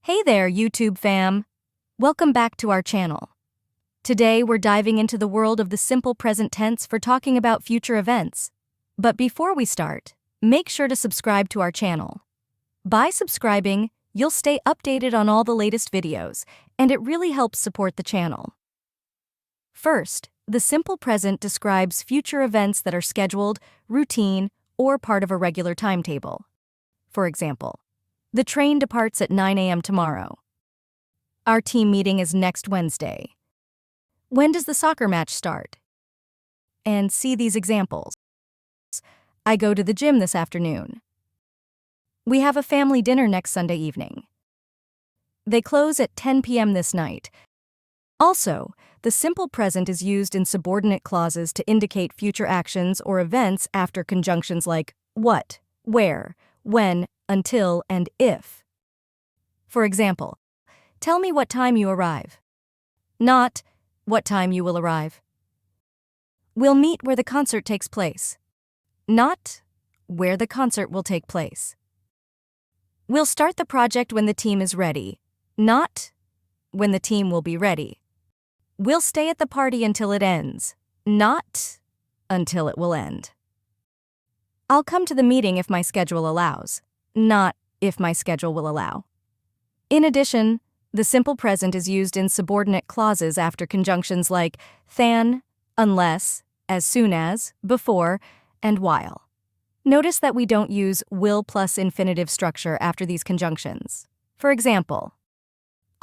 Hey there, YouTube fam! Welcome back to our channel. Today we're diving into the world of the simple present tense for talking about future events. But before we start, make sure to subscribe to our channel. By subscribing, you'll stay updated on all the latest videos, and it really helps support the channel. First, the simple present describes future events that are scheduled, routine, or part of a regular timetable. For example, the train departs at 9 a.m. tomorrow. Our team meeting is next Wednesday. When does the soccer match start? And see these examples. I go to the gym this afternoon. We have a family dinner next Sunday evening. They close at 10 p.m. this night. Also, the simple present is used in subordinate clauses to indicate future actions or events after conjunctions like what, where, when, until, and if. For example, tell me what time you arrive. Not, what time you will arrive. We'll meet where the concert takes place. Not, where the concert will take place. We'll start the project when the team is ready. Not, when the team will be ready. We'll stay at the party until it ends. Not, until it will end. I'll come to the meeting if my schedule allows. Not, if my schedule will allow. In addition, the simple present is used in subordinate clauses after conjunctions like than, unless, as soon as, before, and while. Notice that we don't use will plus infinitive structure after these conjunctions. For example,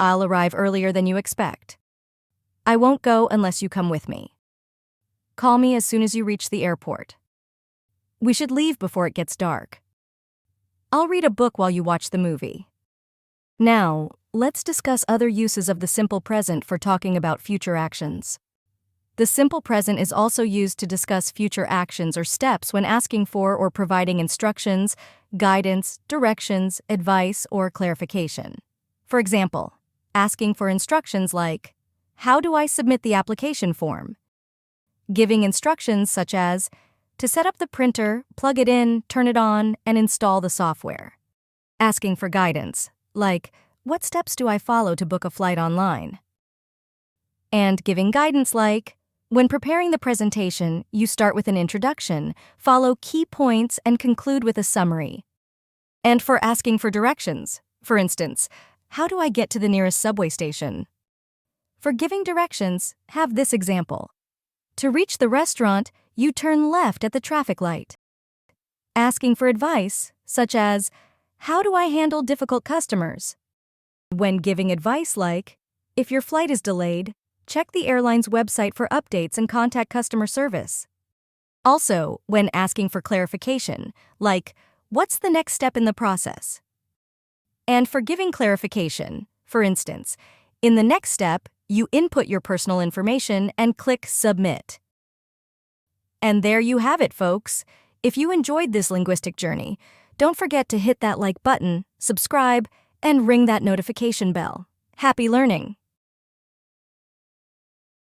I'll arrive earlier than you expect. I won't go unless you come with me. Call me as soon as you reach the airport. We should leave before it gets dark. I'll read a book while you watch the movie. Now, let's discuss other uses of the simple present for talking about future actions. The simple present is also used to discuss future actions or steps when asking for or providing instructions, guidance, directions, advice, or clarification. For example, asking for instructions like, how do I submit the application form? Giving instructions such as, to set up the printer, plug it in, turn it on, and install the software. Asking for guidance, like, what steps do I follow to book a flight online? And giving guidance like, when preparing the presentation, you start with an introduction, follow key points, and conclude with a summary. And for asking for directions, for instance, how do I get to the nearest subway station? For giving directions, have this example. To reach the restaurant, you turn left at the traffic light. Asking for advice, such as, how do I handle difficult customers? When giving advice like, if your flight is delayed, check the airline's website for updates and contact customer service. Also, when asking for clarification, like, what's the next step in the process? And for giving clarification, for instance, in the next step, you input your personal information and click Submit. And there you have it, folks. If you enjoyed this linguistic journey, don't forget to hit that like button, subscribe, and ring that notification bell. Happy learning!